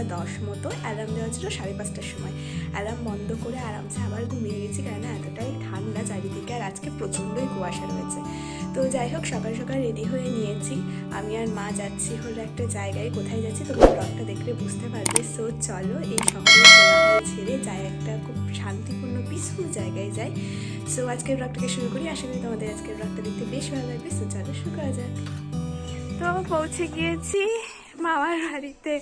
5:10 মতো, অ্যালার্ম দেওয়া ছিল 5:30টার সময়। অ্যালার্ম বন্ধ করে আরামসে আবার ঘুমিয়ে গেছি, কেননা এতটাই ঠান্ডা চারিদিকে, আর আজকে প্রচণ্ডই কুয়াশা রয়েছে। তো যাই হোক, সকাল সকাল রেডি হয়ে নিয়েছি। আমি আর মা যাচ্ছি হলো একটা জায়গায়। কোথায় যাচ্ছি তোমরা ব্লগটা দেখলে বুঝতে পারবে। সো চলো, এই শহরের কোলাহল ছেড়ে যাই একটা খুব শান্তিপূর্ণ পিসফুল জায়গায় যাই। সো আজকের ব্লগটাকে শুরু করি। আশা করি তোমাদের আজকের ব্লগটা দেখতে বেশ ভালো লাগবে। সো চলো শুরু করা যাক। তো পৌঁছে গিয়েছি মামার বাড়িতে।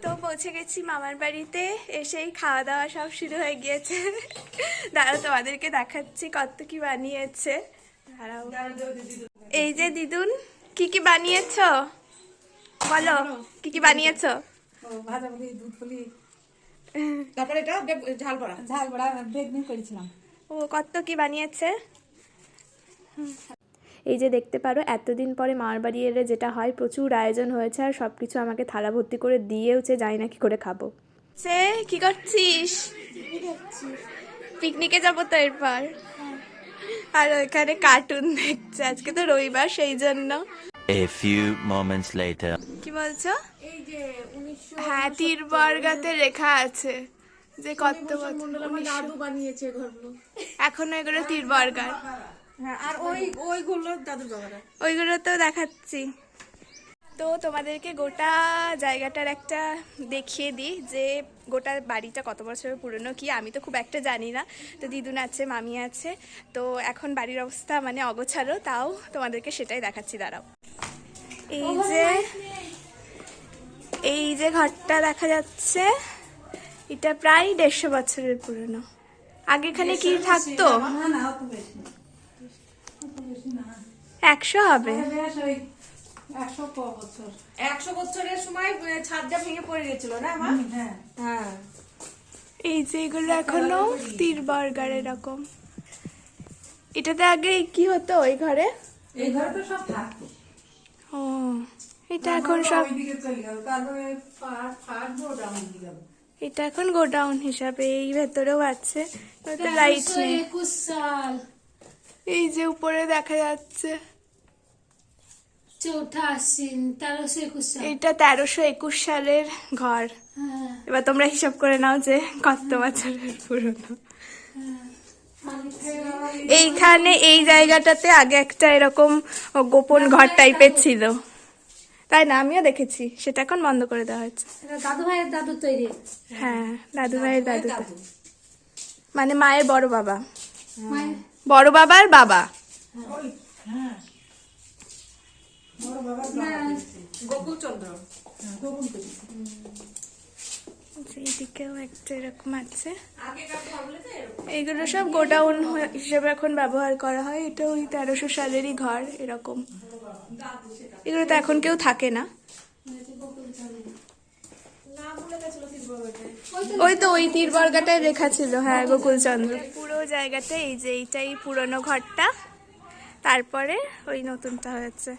তো পৌঁছে গেছি মামার বাড়িতে, এসেই খাওয়া দাওয়া সব শুরু হয়ে গিয়েছে। দাঁড়াও তোমাদেরকে দেখাচ্ছি কত কি বানিয়েছে। দাঁড়াও, এই যে দিদুন, কি কি বানিয়েছো বলো, কি কি বানিয়েছো? তারপরে এটা ঝাল বড়া বেগনি করেছিলাম। ও কত কি বানিয়েছে। এই যে দেখতে পারো, এতদিন পরে মামার বাড়ি এলে যেটা হয়, প্রচুর আয়োজন হয়েছে আর সব কিছু আমাকে থালা ভর্তি করে দিয়েওছে, জানি না কি করে খাবো। সে কি করছিস? পিকনিকে যাবো তো এরপর। আর ওইখানে কার্টুন দেখছে, আজকে তো রবিবার সেই জন্য। A few moments later. কি বলছো? এই যে হ্যাঁ, তীরবর্গাতে লেখা আছে যে কত দাদু বানিয়েছে ঘরগুলো। এখনো এগুলো তীরবর্গার। হ্যাঁ, আর ওইগুলো দাদুর বাবারা। ওইগুলো তো দেখাচ্ছি। তো তোমাদেরকে গোটা জায়গাটার একটা দেখিয়ে দিই যে গোটা বাড়িটা কত বছরের পুরনো কি, আমি তো খুব একটা জানি না। তো দিদুন আছে, মামি আছে, তো এখন বাড়ির অবস্থা মানে অগোছালো, তাও তোমাদেরকে সেটাই দেখাচ্ছি। দাঁড়াও, এই যে ঘরটা দেখা যাচ্ছে, এটা প্রায় 150 বছরের পুরনো। আগে এখানে কি থাকতো? 100 হবে। 100 বছরের সময় ছাদটা ভেঙে পড়ে গেছিল না মা? হ্যাঁ। এই যে এগুলো এখনো তীরবর্গার এরকম। এটাতে আগে কি হতো ওই ঘরে? এই ঘরে তো সব থাকতো। ও, এটা এখন সব, এটা এখন গোডাউন হিসাবে। এই ভেতরেও আছে, লাইট নেই। এই যে উপরে দেখা যাচ্ছে, এটা 1321 সালের ঘর। এবার তোমরা হিসাব করে নাও যে কত বছরের পুরনো। এইখানে এই জায়গাটাতে আগে একটা এরকম গোপন ঘর টাইপের ছিল, তাই না? আমিও দেখেছি, সেটা এখন বন্ধ করে দেওয়া হয়েছে। দাদু ভাইয়ের দাদু তৈরি। হ্যাঁ, দাদু ভাইয়ের দাদু, মানে মায়ের বড় বাবা, বড় বাবার বাবা। গোকুলচন্দ্র। এইদিকেও একটা এরকম আছে। এইগুলো সব গোডাউন হিসেবে এখন ব্যবহার করা হয়। এটা ওই 1300 সালেরই ঘর এরকম। এগুলো তো এখন কেউ থাকে না। ওই তো ওই তীরবর্গাটায় লেখা ছিল, হ্যাঁ, গোকুলচন্দ্র। পুরো জায়গাটা এই যে এইটাই পুরনো ঘরটা, তারপরে ওই নতুনটা হয়েছে।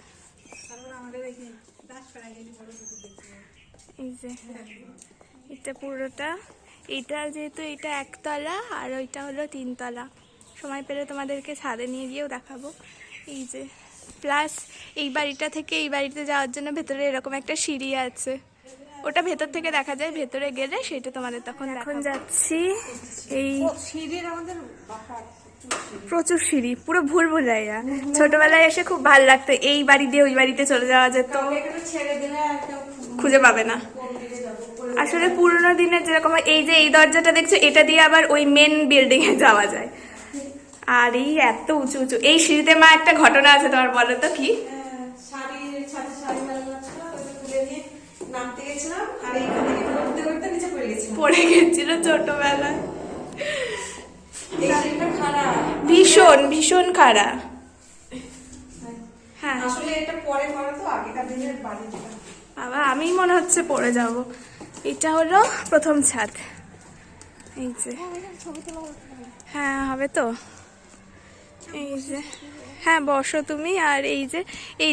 এই যে এটা পুরোটা, এইটা যেহেতু এটা 1 তলা আর ওইটা হলো 3 তলা। সময় পেলে তোমাদেরকে ছাদে নিয়ে গিয়েও দেখাবো। এই যে প্লাস এই বাড়িটা থেকে এই বাড়িতে যাওয়ার জন্য ভেতরে এরকম একটা সিঁড়ি আছে, ওটা ভেতর থেকে দেখা যায়। ভেতরে গেলে সেটা তোমাদের তখন এখন যাচ্ছি। এই সিঁড়ির আমাদের প্রচুর সিঁড়ি, পুরো ভুলভুলাইয়া। ছোটবেলায় এসে খুব ভালো লাগতো, এই বাড়ি দিয়ে ওই বাড়িতে চলে যাওয়া যেত, খুঁজে পাবে না। আসলে পুরোনো দিনের যেরকম, এই যে এই দরজাটা দেখছো, এটা দিয়ে আবার ওই মেন বিল্ডিং এ যাওয়া যায়। আর এই এত উঁচু উঁচু এই সিঁড়িতে, মা একটা ঘটনা আছে তোমার, বলো তো কি? পড়ে গেছিল ছোটবেলায়, ভীষণ ভীষণ খারাপ। হ্যাঁ, বাবা আমি মনে হচ্ছে পড়ে যাব। এটা হলো প্রথম ছাদ। এই যে, হ্যাঁ হবে তো। এই যে, হ্যাঁ বসো তুমি। আর এই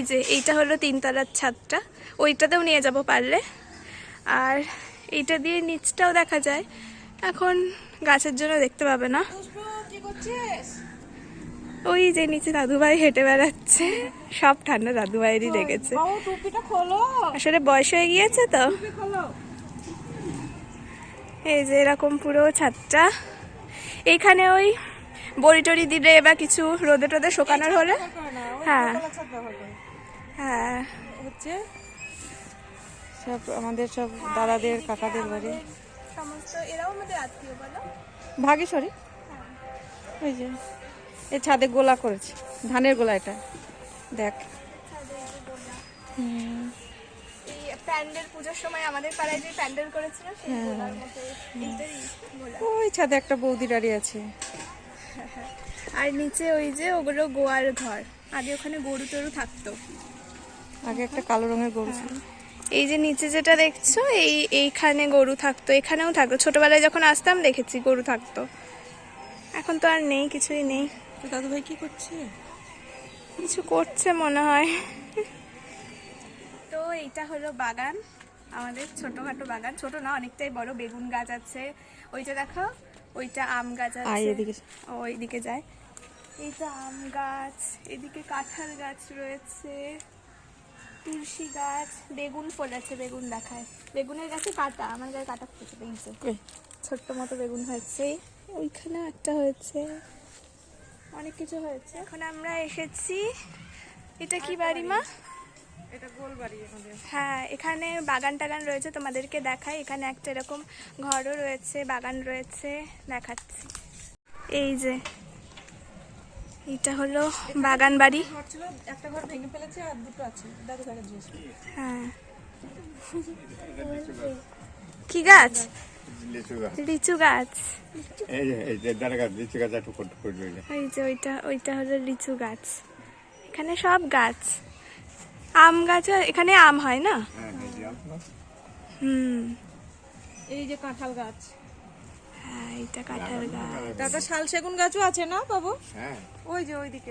যে এইটা হলো 3 তলার ছাদটা, ওইটাতেও নিয়ে যাব পারলে। আর এইটা দিয়ে নিচটাও দেখা যায়, এখন গাছের জন্য দেখতে পাবে না। ওই যে নিচে দাদুভাই হেঁটে বেড়াচ্ছে, সব ঠান্ডা দাদুভাইয়েরই লেগেছে। বাবু টুপিটা খোলো, আসলে বয়স হয়ে গিয়েছে তো। টুপি খোলো। এই যে এরকম পুরো ছাদটা, এইখানে ওই বড়ি টড়ি দিলে বা কিছু রোদে টোদে শুকানোর হলে। হ্যাঁ হ্যাঁ, হচ্ছে সব আমাদের সব দাদাদের কাকাদের বাড়ি, সমস্ত এরাও আমাদের আত্মীয় বলো। ভাগেশ্বরী। ওই যে এই ছাদে গোলা করেছে, ধানের গোলা এটা দেখ। এই প্যান্ডেল পুজোর সময় আমাদের পাড়ায় যে প্যান্ডেল করেছিল সেই গোলার মতো এইটারই গোলা। ওই ছাদে একটা বৌদি দাঁড়িয়ে আছে। আর নিচে ওই যে ওগুলো গোয়ার ঘর, আগে ওখানে গরু টরু থাকতো। আগে একটা কালো রঙের গরু ছিল। এই যে নিচে যেটা দেখছো এইখানে গরু থাকতো, এখানেও থাকতো, ছোটবেলায় যখন আসতাম দেখেছি গরু থাকতো। এখন তো আর নেই, কিছুই নেই। তো দাদু ভাই কি করছে? কিছু করছে মনে হয়। তো এইটা হলো বাগান, আমাদের ছোটখাটো বাগান, ছোট না অনেকটাই বড়। বেগুন গাছ আছে, ওইটা দেখো, ওইটা আম গাছ আছে, ওইদিকে যায়। এইটা আম গাছ, এদিকে কাঁঠাল গাছ রয়েছে, তুলসী গাছ, বেগুন ফলেছে, বেগুন দেখায়। বেগুনের গাছে কাটা, আমার গায়ে কাটা ফুটেছে, দেখছে ছোট্ট মতো বেগুন হয়েছে। ওইখানে একটা হয়েছে, অনেক কিছু হয়েছে। এখন আমরা এসেছি, এটা কি বাড়ি মা? এটা গোল বাড়ি আমাদের। হ্যাঁ, এখানে বাগান টাগান রয়েছে, তোমাদেরকে দেখাই। এখানে একটা এরকম ঘরও রয়েছে, বাগান রয়েছে, দেখাচ্ছি। এই যে এটা হলো বাগান বাড়ি। ঘর ছিল, একটা ঘর ভেঙে ফেলেছে আর দুটো আছে দাদু ভাইয়ের জিনিস। হ্যাঁ, কি গাছ? লিচু গাছ। এই যে দাঁড়া গাছ, লিচু গাছ একটু করবে। এই যে ওইটা হলো লিচু গাছ। এখানে সব গাছ, আম গাছ, এখানে আম হয় না? হুম, এই যে কাঁঠাল গাছ। হ্যাঁ, এইটা কাঁঠাল গাছ। দাদা শাল সেগুন গাছও আছে না বাবু? হ্যাঁ, ওই যে ওইদিকে,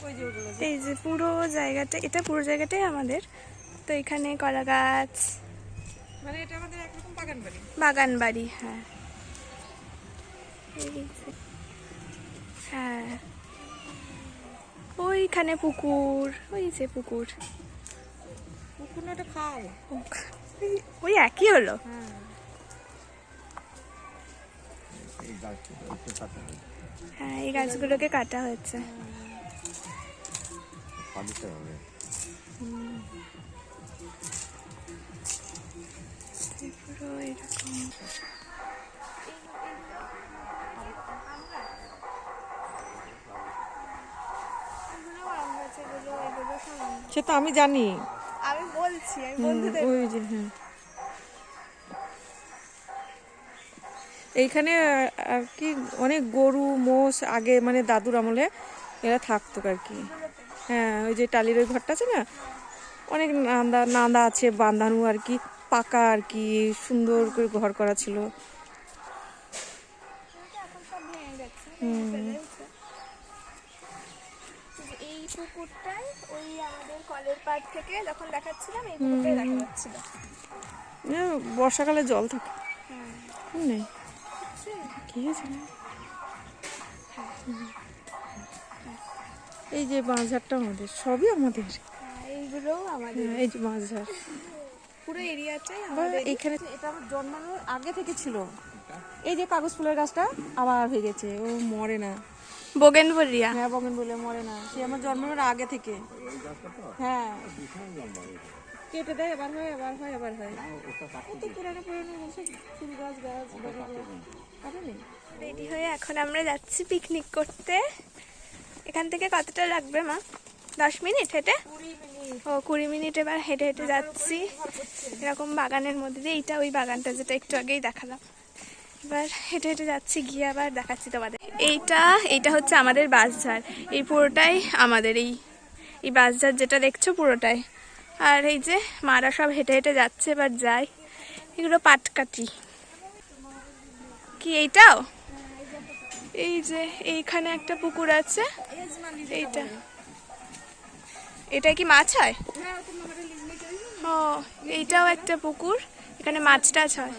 ওই যে ওগুলো। এই যে পুরো জায়গাটা, এটা পুরো জায়গাটাই আমাদের। তো এখানে কলা গাছ, মানে এটা আমাদের একরকম বাগান বাড়ি। বাগান বাড়ি। হ্যাঁ, এই যে, হ্যাঁ, ওইখানে পুকুর, ওই যে পুকুর, পুকুর না, এটা খাল। ওই একই হলো। হ্যাঁ, এই গাছগুলোকে কাটা হয়েছে। পুরো এরকম। সে তো আমি জানি, আমি বলছি, আমি বন্ধুদের ওই যে। হ্যাঁ, এইখানে আর কি অনেক গরু মোষ আগে মানে দাদুর আমলে এরা থাকতো আর কি। হ্যাঁ, ওই যে টালির ওই ঘরটা আছে না, অনেক নান্দা আছে বাঁধানো আর কি, পাকা আর কি, সুন্দর করে ঘর করা ছিল। এই পুকুরটাই ওই আমাদের কলের পাড় থেকে যখন দেখাচ্ছিলাম, এই পুকুরটাই দেখা যাচ্ছিল। বর্ষাকালে জল থাকে। নেই কি হয়েছে? এই যে বাঁশঝাড়টা আমাদের, সবই আমাদের। এইগুলো আমাদের, এই যে বাঁশঝাড় পুরো এরিয়াটাই এইখানে। এটা আমার জন্মানোর আগে থেকে ছিল। এই যে কাগজ ফুলের গাছটা আবার হয়ে গেছে, ও মরে না। বোগেনভেলিয়া। হ্যাঁ, বলে মরে না, সে আমার জন্মানোর আগে থেকে। হ্যাঁ, কেটে দেয়, এবার হয়, এবার হয়, এবার হয়। কত পুরানো বলছে, ফুল গাছ কাটেনি। রেডি হয়ে এখন আমরা যাচ্ছি পিকনিক করতে। এখান থেকে কতটা লাগবে মা? 10 মিনিট হেঁটে? 20 মিনিট। এবার হেঁটে হেঁটে যাচ্ছি এরকম বাগানের মধ্যে দিয়ে। এইটা ওই বাগানটা যেটা একটু আগেই দেখালাম। এবার হেঁটে হেঁটে যাচ্ছি, গিয়ে আবার দেখাচ্ছি তোমাদের। এইটা হচ্ছে আমাদের বাঁশঝাড়, এই পুরোটাই আমাদের। এই বাঁশঝাড় যেটা দেখছো পুরোটাই। আর এই যে মারা সব হেঁটে হেঁটে যাচ্ছে, এবার যাই। এগুলো পাটকাঠি। কি এইটাও? এই যে এইখানে একটা পুকুর আছে, এটা কি মাছ হয়? ও, এইটাও একটা পুকুর, এখানে মাছ টাছ হয়।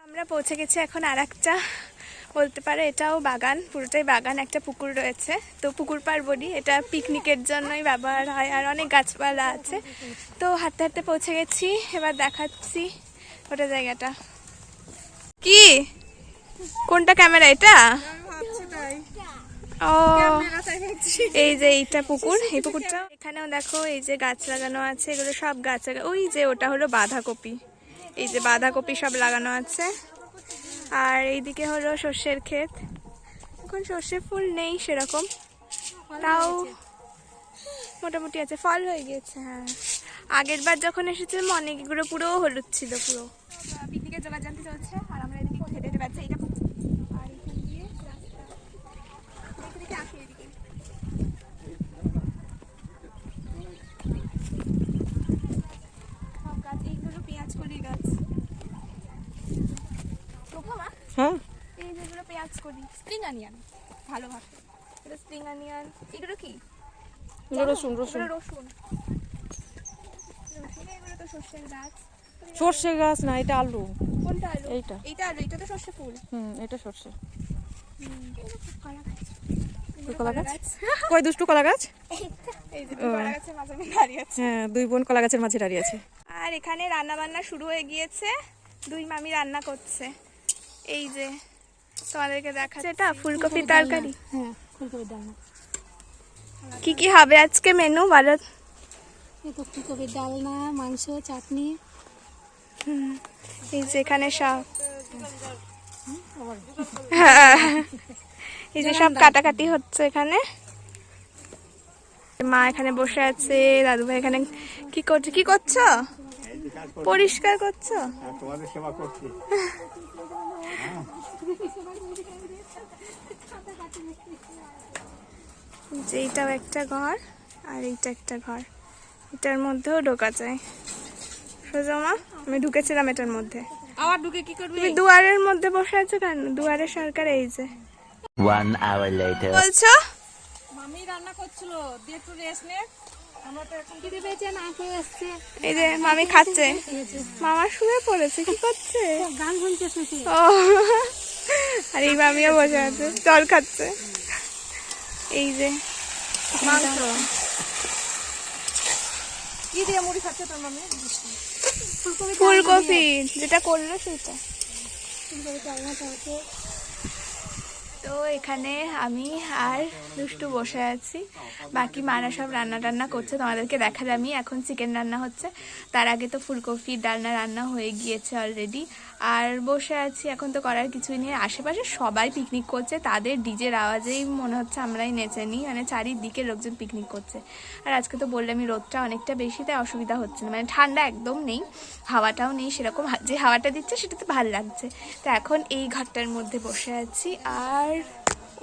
আমরা পৌঁছে গেছি এখন আর একটা বলতে পারে এটাও বাগান, পুরোটাই বাগান, একটা পুকুর রয়েছে। তো পুকুর পাড় বলি, এটা পিকনিকের জন্যই ব্যবহার হয়, আর অনেক গাছপালা আছে। তো হাঁটতে হাঁটতে পৌঁছে গেছি, এবার দেখাচ্ছি ওটা জায়গাটা। কি কোনটা ক্যামেরা? এটা ও, এই যে এইটা পুকুর, এই পুকুরটা। এখানেও দেখো এই যে গাছ লাগানো আছে, এগুলো সব গাছ। ওই যে ওটা হলো বাঁধাকপি, এই যে বাঁধাকপি সব লাগানো আছে। আর এইদিকে হলো সর্ষের ক্ষেত। এখন সর্ষে ফুল নেই সেরকম, তাও মোটামুটি আছে, ফল হয়ে গিয়েছে। হ্যাঁ, আগের বার যখন এসেছিলাম অনেকগুলো পুরো হলুদ ছিল পুরো। পিকনিকের জোগাড় জানতে চলছে, আর আমরা এদিকে হেঁটে হেঁটে পাচ্ছি। এইটা আর এখান দিয়ে রাস্তা, দেখে দেখে আসি এদিকে। সব গাছ, এইগুলো পেঁয়াজ কলি গাছ। হ্যাঁ, এই যেগুলো পেঁয়াজ কলি, স্প্রিং অনিয়ন, ভালো ভাবে এটা স্প্রিং অনিয়ন। এগুলো কি? রসুন। রসুন এগুলো রসুন। এগুলো তো সর্ষের গাছ। সর্ষে গাছ না, এটা আলু। কোনটা আলু? এইটা। এইটা আলু, এটা তো সর্ষে ফুল। এটা সর্ষে। কলা গাছ। কলা গাছ? কই দুষ্টু কলা গাছ? এই যে কলা গাছের মাঝে দাঁড়িয়ে আছে। হ্যাঁ, দুই বোন কলা গাছের মাঝে দাঁড়িয়ে আছে। আর এখানে রান্না বান্না শুরু হয়ে গিয়েছে, দুই মামি রান্না করছে। এই যে তোমাদেরকে দেখাচ্ছি, এটা ফুলকপির তরকারি। হ্যাঁ, ফুলকপির ডালনা। কি কি হবে আজকে মেনু বলো? এই তো ফুলকপির ডালনা, মাংস, চাটনি। এই যে এখানে সব, হ্যাঁ, এই যে সব কাটাকাটি হচ্ছে এখানে। মা এখানে বসে আছে, দাদু ভাই এখানে কি করছে? কি করছো? পরিষ্কার করছো? তোমাদের সেবা করছি। যে এইটাও একটা ঘর, আর এইটা একটা ঘর, এটার মধ্যেও ঢোকা যায়। সোজা মা, আমি ঢুকেছিলাম এটার মধ্যে। আবার ঢুকে কি করবি? তুমি দুয়ারের মধ্যে বসে আছো কেন? দুয়ারের সরকার এই যে। 1 hour later. বলছো মামি রান্না করছিল, দিয়ে একটু রেস্ট নে। আমরা তো এখন খিদে পেয়েছে, না খেয়ে এসছে। এই যে মামি খাচ্ছে, মামা শুয়ে পড়েছে। কি করছে? গান শুনতে শুনতে। ও, আর এই মামিও বসে আছে, জল খাচ্ছে। এই যে মাংস কি দিয়ে মুড়ি খাচ্ছে তোর মামি? ফুলকপি যেটা করলো সেটা। ফুলকপির ডালনা খাচ্ছে। তো এখানে আমি আর দুষ্টু বসে আছি, বাকি মারা সব রান্না টান্না করছে, তোমাদেরকে দেখালাম। আমি এখন চিকেন রান্না হচ্ছে, তার আগে তো ফুলকপির ডালনা রান্না হয়ে গিয়েছে অলরেডি। আর বসে আছি, এখন তো করার কিছুই নেই। আশেপাশে সবাই পিকনিক করছে, তাদের ডিজের আওয়াজেই মনে হচ্ছে আমরাই নেচে নিই, মানে চারিদিকে লোকজন পিকনিক করছে। আর আজকে তো বললামই রোদটা অনেকটা বেশি, তাই অসুবিধা হচ্ছে না, মানে ঠান্ডা একদম নেই, হাওয়াটাও নেই সেরকম, যে হাওয়াটা দিচ্ছে সেটাতে ভালো লাগছে। তো এখন এই ঘরটার মধ্যে বসে আছি। আর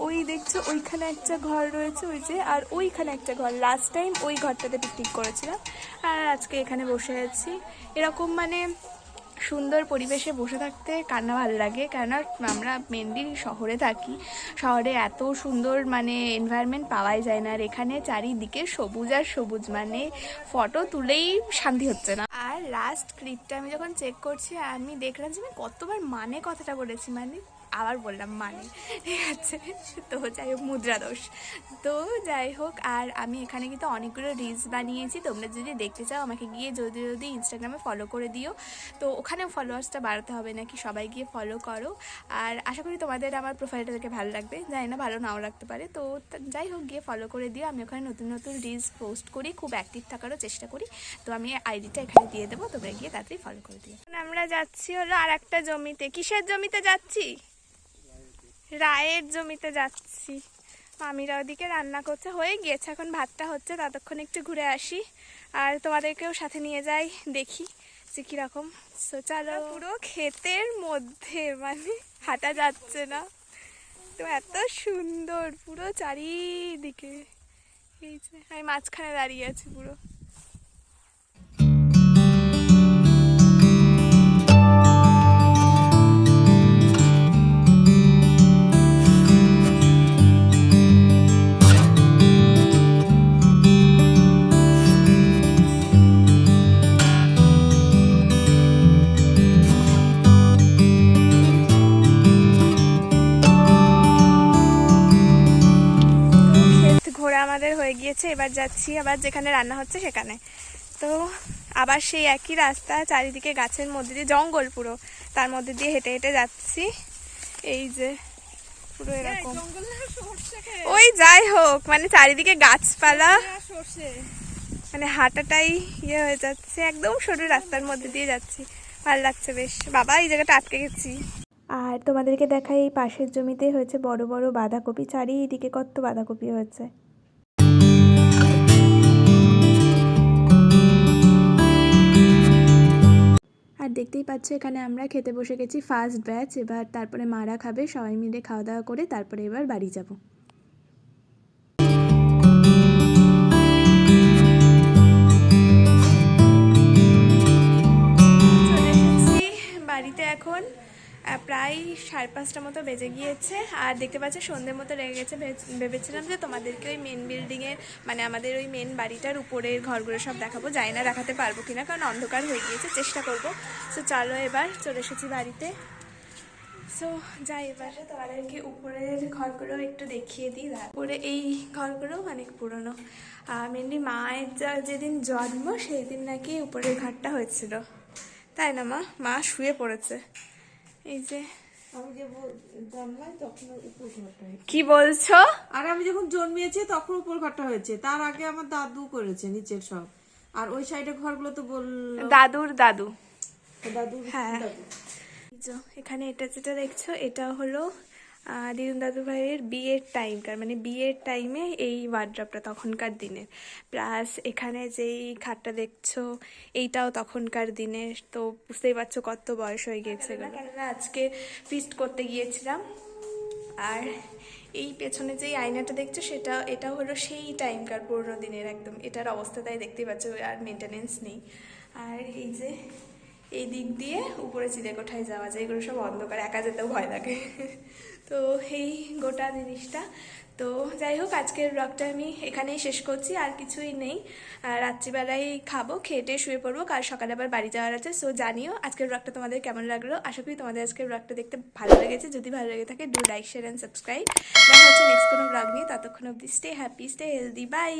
ওই দেখছো ওইখানে একটা ঘর রয়েছে, ওই যে, আর ওইখানে একটা ঘর, লাস্ট টাইম ওই ঘরটাতে পিকনিক করেছিলাম, আর আজকে এখানে বসে আছি। এরকম মানে সুন্দর পরিবেশে বসে থাকতে কার না ভালো লাগে, কেননা আমরা মেনলি শহরে থাকি, শহরে এত সুন্দর মানে এনভায়রনমেন্ট পাওয়াই যায় না। আর এখানে চারিদিকে সবুজ আর সবুজ, মানে ফটো তুলেই শান্তি হচ্ছে না। আর লাস্ট ক্লিপটা আমি যখন চেক করছি, আমি দেখলাম যে আমি কতবার মানে কথাটা বলেছি, মানে আবার বললাম মানে, ঠিক আছে। তো যাই হোক, মুদ্রা দোষ। তো যাই হোক, আর আমি এখানে কিন্তু অনেকগুলো রিলস বানিয়েছি, তোমরা যদি দেখতে চাও আমাকে গিয়ে যদি ইনস্টাগ্রামে ফলো করে দিও। তো ওখানেও ফলোয়ার্সটা বাড়াতে হবে নাকি, সবাই গিয়ে ফলো করো। আর আশা করি তোমাদের আমার প্রোফাইলটা দেখে ভালো লাগবে, জানি না ভালো নাও লাগতে পারে। তো যাই হোক, গিয়ে ফলো করে দিও। আমি ওখানে নতুন নতুন রিলস পোস্ট করি, খুব অ্যাক্টিভ থাকারও চেষ্টা করি। তো আমি আইডিটা এখানে দিয়ে দেবো, তোমরা গিয়ে তাড়াতাড়ি ফলো করে দিও। আমরা যাচ্ছি হলো আর একটা জমিতে। কিসের জমিতে যাচ্ছি? রায়ের জমিতে যাচ্ছি। মামিরা ওদিকে রান্না করছে, হয়ে গিয়েছে, এখন ভাতটা হচ্ছে, ততক্ষণ একটু ঘুরে আসি আর তোমাদেরকেও সাথে নিয়ে যাই, দেখি যে কীরকম। সো চলো, পুরো ক্ষেতের মধ্যে, মানে হাঁটা যাচ্ছে না, তো এত সুন্দর পুরো চারিদিকে। এই যে আমি মাঝখানে দাঁড়িয়ে আছি পুরো। ঘোরা আমাদের হয়ে গিয়েছে, এবার যাচ্ছি আবার যেখানে রান্না হচ্ছে সেখানে। তো আবার সেই একই রাস্তা, চারিদিকে গাছের মধ্যে দিয়ে, জঙ্গল পুরো, তার মধ্যে দিয়ে হেঁটে হেঁটে যাচ্ছি। এই যে পুরো এরকম, ওই যাই হোক মানে চারিদিকে গাছপালা, মানে হাঁটাটাই ইয়ে হয়ে যাচ্ছে, একদম সরু রাস্তার মধ্যে দিয়ে যাচ্ছি, ভালো লাগছে বেশ। বাবা এই জায়গাটা আটকে গেছি। আর তোমাদেরকে দেখাই এই পাশের জমিতে হয়েছে বড় বড় বাঁধাকপি, চারিদিকে কত বাঁধাকপি হয়েছে। আর দেখতেই পাচ্ছ এখানে আমরা খেতে বসে গেছি ফার্স্ট ব্যাচ, এবার তারপরে মারা খাবে, সবাই মিলে খাওয়া দাওয়া করে তারপরে এবার বাড়ি যাব। চলে এসেছি বাড়িতে এখন, প্রায় 5:30 মতো বেজে গিয়েছে। আর দেখতে পাচ্ছি সন্ধ্যের মতো লেগে গেছে। ভেবেছিলাম যে তোমাদেরকে ওই মেন বিল্ডিংয়ের মানে আমাদের ওই মেন বাড়িটার উপরের ঘরগুলো সব দেখাবো, জানি না দেখাতে পারবো কিনা, কারণ অন্ধকার হয়ে গিয়েছে, চেষ্টা করব। সো চলো এবার চলে এসেছি বাড়িতে। সো যাই এবার তোমাদেরকে উপরের ঘরগুলো একটু দেখিয়ে দিই। উপরে এই ঘরগুলো অনেক পুরনো, মেনলি মায়ের যেদিন জন্ম সেই দিন নাকি উপরের ঘরটা হয়েছিল, তাই না মা? মা শুয়ে পড়েছে। এই যে আমি যে জন্মাই তখন উপর ঘরটা হয়েছে। কি বলছো? আর আমি যখন জন্মিয়েছি তখন উপর ঘরটা হয়েছে, তার আগে আমার দাদু করেছে নিচের সব। আর ওই সাইডে ঘরগুলো তো বললো দাদুর দাদু। দাদু। হ্যাঁ, এখানে এটা যেটা দেখছো এটা হলো দিদুন দাদু ভাইয়ের বিয়ের টাইমকার, মানে বিয়ের টাইমে এই ওয়ার্ড্রপটা তখনকার দিনের। প্লাস এখানে যেই খাটটা দেখছো এইটাও তখনকার দিনের। তো বুঝতেই পারছো কত বয়স হয়ে গিয়েছে, কেননা আজকে ফিস্ট করতে গিয়েছিলাম। আর এই পেছনে যেই আয়নাটা দেখছো এটা হলো সেই টাইমকার পুরোনো দিনের একদম, এটার অবস্থা তাই দেখতেই পাচ্ছ, আর মেনটেনেন্স নেই। আর এই যে এই দিক দিয়ে উপরে চিলে কোঠায় যাওয়া যায়, এগুলো সব অন্ধকার, একা যেতেও ভয় লাগে। তো এই গোটা জিনিসটা। তো যাই হোক আজকের ব্লগটা আমি এখানেই শেষ করছি, আর কিছুই নেই। রাত্রিবেলায় খাবো, খেটে শুয়ে পড়বো, কাল সকালে আবার বাড়ি যাওয়ার আছে। সো জানিও আজকের ব্লগটা তোমাদের কেমন লাগলো। আশা করি তোমাদের আজকের ব্লগটা দেখতে ভালো লেগেছে। যদি ভালো লেগে থাকে do like share and subscribe. দেখা হচ্ছে নেক্সট কোনো ব্লগ নিয়ে, ততক্ষণ অবধি stay happy, stay healthy, by.